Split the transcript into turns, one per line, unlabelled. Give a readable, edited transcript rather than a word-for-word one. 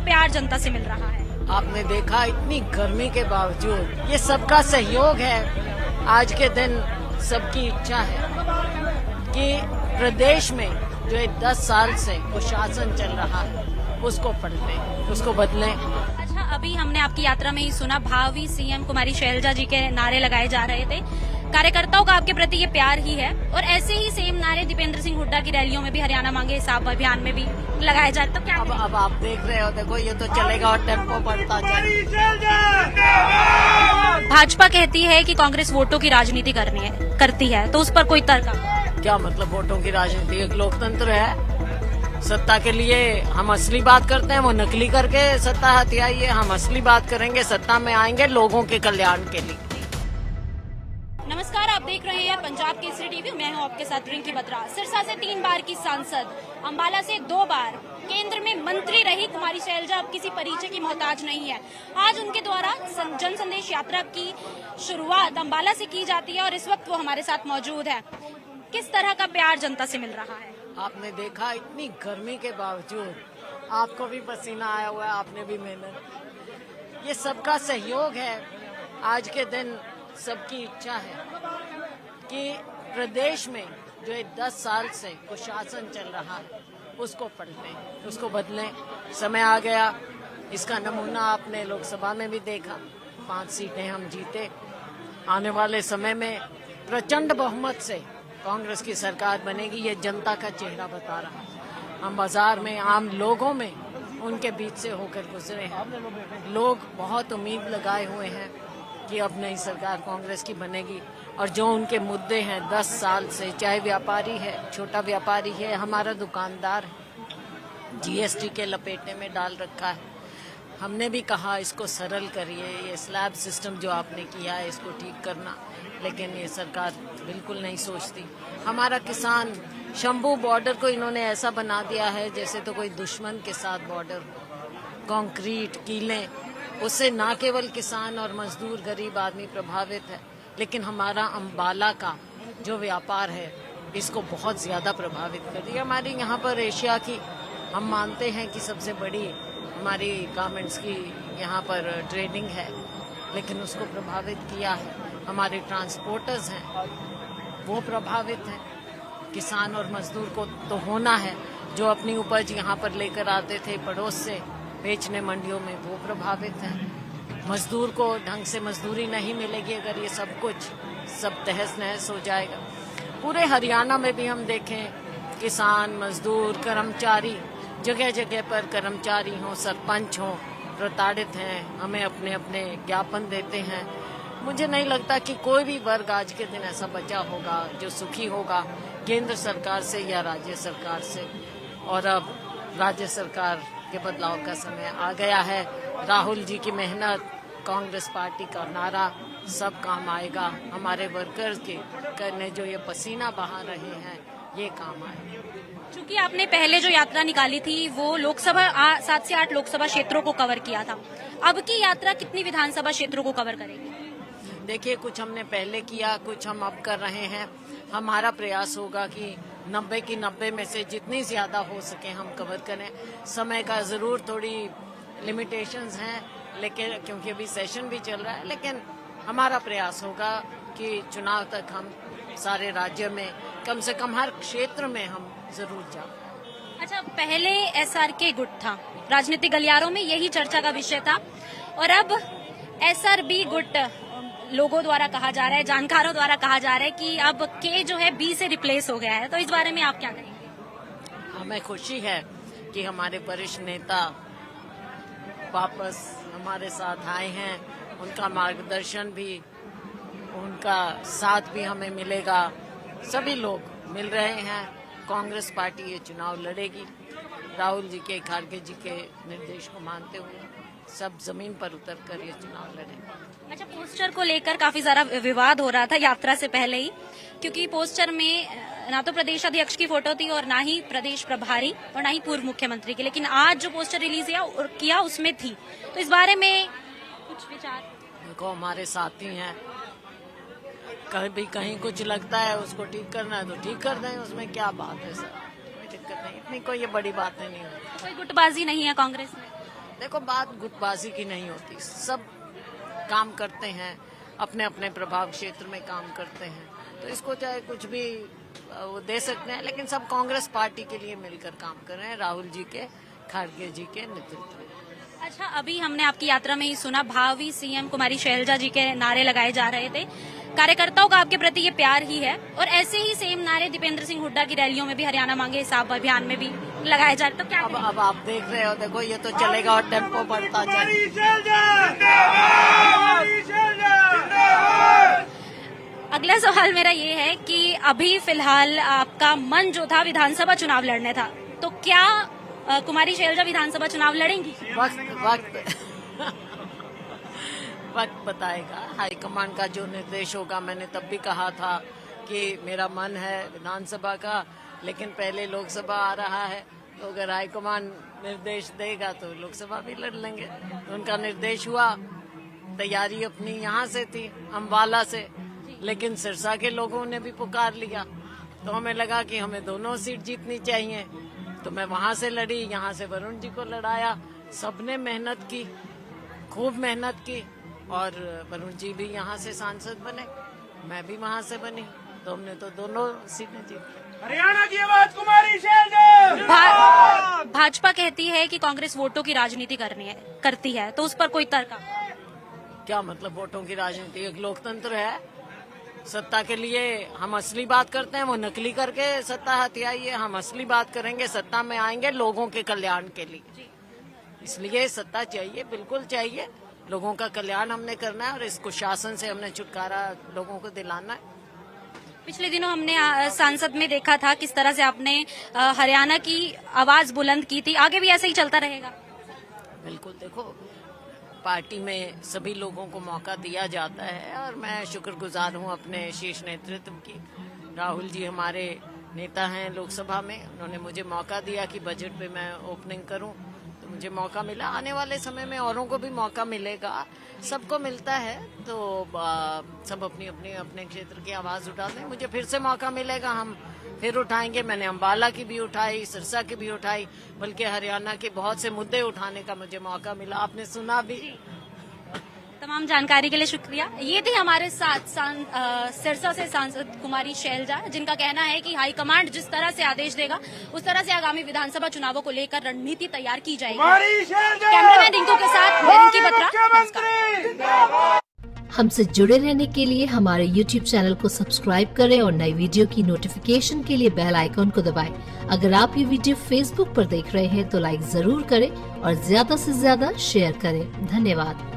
प्यार जनता से मिल रहा है?
आपने देखा इतनी गर्मी के बावजूद ये सबका सहयोग है। आज के दिन सबकी इच्छा है कि प्रदेश में जो 10 साल से कुशासन चल रहा है उसको पलटें, उसको बदलें।
अच्छा, अभी हमने आपकी यात्रा में ही सुना भावी सीएम कुमारी शैलजा जी के नारे लगाए जा रहे थे। कार्यकर्ताओं का आपके प्रति ये प्यार ही है और ऐसे ही सेम नारे दीपेंद्र सिंह हुड्डा की रैलियों में भी, हरियाणा मांगे हिसाब अभियान में भी लगाए जाते, तो क्या
अब आप देख रहे हो, देखो ये तो चलेगा और टेम्पो बढ़ता जाएगा।
भाजपा कहती है कि कांग्रेस वोटों की राजनीति करती है, तो उस पर कोई तर्क?
क्या मतलब वोटों की राजनीति? एक लोकतंत्र है। सत्ता के लिए हम असली बात करते हैं, वो नकली करके सत्ता हथियाई है। हम असली बात करेंगे, सत्ता में आएंगे लोगों के कल्याण के लिए।
नमस्कार, आप देख रहे हैं पंजाब केसरी टीवी। मैं हूं आपके साथ रिंकी बत्रा। सिरसा से 3 बार की सांसद, अंबाला से 2 बार केंद्र में मंत्री रही कुमारी शैलजा अब किसी परिचय की मोहताज नहीं है। आज उनके द्वारा जन संदेश यात्रा की शुरुआत अंबाला से की जाती है और इस वक्त वो हमारे साथ मौजूद है। किस तरह का प्यार जनता से मिल रहा है?
आपने देखा इतनी गर्मी के बावजूद, आपको भी पसीना आया हुआ है, आपने भी मेहनत, ये सबका सहयोग है। आज के दिन सबकी इच्छा है कि प्रदेश में जो 10 साल से कुशासन चल रहा है उसको पलटें, उसको बदलें। समय आ गया। इसका नमूना आपने लोकसभा में भी देखा, 5 सीटें हम जीते। आने वाले समय में प्रचंड बहुमत से कांग्रेस की सरकार बनेगी, ये जनता का चेहरा बता रहा है। हम बाजार में आम लोगों में उनके बीच से होकर गुजरे हैं। लोग बहुत उम्मीद लगाए हुए हैं कि अब नई सरकार कांग्रेस की बनेगी और जो उनके मुद्दे हैं 10 साल से, चाहे व्यापारी है, छोटा व्यापारी है, हमारा दुकानदार है, जीएसटी के लपेटे में डाल रखा है। हमने भी कहा इसको सरल करिए, ये स्लैब सिस्टम जो आपने किया है इसको ठीक करना, लेकिन ये सरकार बिल्कुल नहीं सोचती। हमारा किसान, शंभू बॉर्डर को इन्होंने ऐसा बना दिया है जैसे तो कोई दुश्मन के साथ बॉर्डर हो। कंक्रीट कीलें, उससे ना केवल किसान और मजदूर गरीब आदमी प्रभावित है, लेकिन हमारा अंबाला का जो व्यापार है इसको बहुत ज्यादा प्रभावित कर रही है। हमारी यहाँ पर एशिया की, हम मानते हैं कि सबसे बड़ी हमारी गारमेंट्स की यहाँ पर ट्रेडिंग है, लेकिन उसको प्रभावित किया है। हमारे ट्रांसपोर्टर्स हैं वो प्रभावित हैं। किसान और मजदूर को तो होना है, जो अपनी उपज यहाँ पर लेकर आते थे पड़ोस से बेचने मंडियों में, वो प्रभावित हैं। मजदूर को ढंग से मजदूरी नहीं मिलेगी अगर ये सब कुछ सब तहस नहस हो जाएगा। पूरे हरियाणा में भी हम देखें, किसान, मजदूर, कर्मचारी, जगह जगह पर कर्मचारी हों, सरपंच हों, प्रताड़ित हैं, हमें अपने अपने ज्ञापन देते हैं। मुझे नहीं लगता कि कोई भी वर्ग आज के दिन ऐसा बचा होगा जो सुखी होगा केंद्र सरकार से या राज्य सरकार से। और अब राज्य सरकार के बदलाव का समय आ गया है। राहुल जी की मेहनत, कांग्रेस पार्टी का नारा सब काम आएगा। हमारे वर्कर्स के करने जो ये पसीना बहा रहे हैं ये काम आएगा।
चूंकि आपने पहले जो यात्रा निकाली थी वो लोकसभा 7 से 8 लोकसभा क्षेत्रों को कवर किया था, अब की यात्रा कितनी विधानसभा क्षेत्रों को कवर करेगी?
देखिए, कुछ हमने पहले किया, कुछ हम अब कर रहे हैं। हमारा प्रयास होगा कि 90 की 90 में से जितनी ज्यादा हो सके हम कवर करें। समय का जरूर थोड़ी लिमिटेशंस हैं, लेकिन क्योंकि अभी सेशन भी चल रहा है, लेकिन हमारा प्रयास होगा कि चुनाव तक हम सारे राज्य में, कम से कम हर क्षेत्र में हम जरूर जाएं।
अच्छा, पहले SRK गुट था, राजनीतिक गलियारों में यही चर्चा का विषय था, और अब SRB गुट लोगों द्वारा कहा जा रहा है, जानकारों द्वारा कहा जा रहा है कि अब K जो है B से रिप्लेस हो गया है। तो इस बारे में आप क्या कहेंगे?
हमें खुशी है कि हमारे वरिष्ठ नेता वापस हमारे साथ आए हैं। उनका मार्गदर्शन भी, उनका साथ भी हमें मिलेगा। सभी लोग मिल रहे हैं। कांग्रेस पार्टी ये चुनाव लड़ेगी। राहुल जी के, खड़गे जी के निर्देश को मानते हुए सब जमीन पर उतर कर ये चुनाव लड़ेंगे।
अच्छा, पोस्टर को लेकर काफी सारा विवाद हो रहा था यात्रा से पहले ही, क्योंकि पोस्टर में ना तो प्रदेश अध्यक्ष की फोटो थी और ना ही प्रदेश प्रभारी और ना ही पूर्व मुख्यमंत्री की, लेकिन आज जो पोस्टर रिलीज किया उसमें थी। तो इस बारे में कुछ विचार?
देखो, हमारे साथी हैं, कभी कहीं कुछ लगता है उसको ठीक करना है तो ठीक कर दें, उसमें क्या बात है सर, कोई दिक्कत नहीं, इतनी कोई ये बड़ी बातें नहीं होती।
कोई गुटबाजी नहीं है कांग्रेस में?
देखो, बात गुटबाजी की नहीं होती, सब काम करते हैं, अपने अपने प्रभाव क्षेत्र में काम करते हैं, तो इसको चाहे कुछ भी वो दे सकते हैं, लेकिन सब कांग्रेस पार्टी के लिए मिलकर काम कर रहे हैं, राहुल जी के, खड़गे जी के नेतृत्व में।
अच्छा, अभी हमने आपकी यात्रा में ही सुना भावी सीएम कुमारी शैलजा जी के नारे लगाए जा रहे थे। कार्यकर्ताओं का आपके प्रति ये प्यार ही है, और ऐसे ही सेम नारे दीपेंद्र सिंह हुड्डा की रैलियों में भी, हरियाणा मांगे हिसाब अभियान में भी लगाए जा रहे, तो क्या
अब आप देख रहे हो, देखो ये तो चलेगा और टेम्पो बढ़ता जाएगा।
अगला सवाल मेरा ये है कि अभी फिलहाल आपका मन जो था विधानसभा चुनाव लड़ने था, तो क्या कुमारी शैलजा विधानसभा चुनाव लड़ेंगी?
वक्त बताएगा, हाईकमान का जो निर्देश होगा। मैंने तब भी कहा था कि मेरा मन है विधानसभा का, लेकिन पहले लोकसभा आ रहा है, तो अगर हाईकमान निर्देश देगा तो लोकसभा भी लड़ लेंगे। तो उनका निर्देश हुआ, तैयारी अपनी यहाँ से थी, अम्बाला से, लेकिन सिरसा के लोगों ने भी पुकार लिया, तो हमें लगा कि हमें दोनों सीट जीतनी चाहिए, तो मैं वहां से लड़ी, यहाँ से वरुण जी को लड़ाया। सबने मेहनत की, खूब मेहनत की, और वरुण जी भी यहाँ से सांसद बने, मैं भी वहाँ से बनी, तो हमने तो दोनों सीटें जीती।
हरियाणा की आवाज कुमारी शैलजा।
भाजपा कहती है कि कांग्रेस वोटों की राजनीति करती है, तो उस पर कोई तर्क?
क्या मतलब वोटों की राजनीति? एक लोकतंत्र है, सत्ता के लिए हम असली बात करते हैं, वो नकली करके सत्ता हथियाई है। हम असली बात करेंगे, सत्ता में आएंगे लोगों के कल्याण के लिए, इसलिए सत्ता चाहिए, बिल्कुल चाहिए। लोगों का कल्याण हमने करना है, और इस कुशासन से हमने छुटकारा लोगों को दिलाना है।
पिछले दिनों हमने सांसद में देखा था किस तरह से आपने हरियाणा की आवाज बुलंद की थी, आगे भी ऐसे ही चलता रहेगा?
बिल्कुल, देखो पार्टी में सभी लोगों को मौका दिया जाता है, और मैं शुक्रगुजार हूं अपने शीर्ष नेतृत्व की। राहुल जी हमारे नेता हैं लोकसभा में, उन्होंने मुझे मौका दिया कि बजट पे मैं ओपनिंग करूं, तो मुझे मौका मिला। आने वाले समय में औरों को भी मौका मिलेगा, सबको मिलता है, तो सब अपनी अपनी अपने क्षेत्र की आवाज उठाते हैं। मुझे फिर से मौका मिलेगा, हम फिर उठाएंगे। मैंने अम्बाला की भी उठाई, सिरसा की भी उठाई, बल्कि हरियाणा के बहुत से मुद्दे उठाने का मुझे मौका मिला, आपने सुना भी।
तमाम जानकारी के लिए शुक्रिया। ये थी हमारे साथ सिरसा से सांसद कुमारी शैलजा, जिनका कहना है कि हाईकमांड जिस तरह से आदेश देगा, उस तरह से आगामी विधानसभा चुनावों को लेकर रणनीति तैयार की जाएगी। कैमरामैन रिंकू के साथ मैं रिंकी बत्रा, नमस्कार।
हमसे जुड़े रहने के लिए हमारे YouTube चैनल को सब्सक्राइब करें और नई वीडियो की नोटिफिकेशन के लिए बेल आइकॉन को दबाएं। अगर आप ये वीडियो Facebook पर देख रहे हैं तो लाइक जरूर करें और ज्यादा से ज्यादा शेयर करें। धन्यवाद।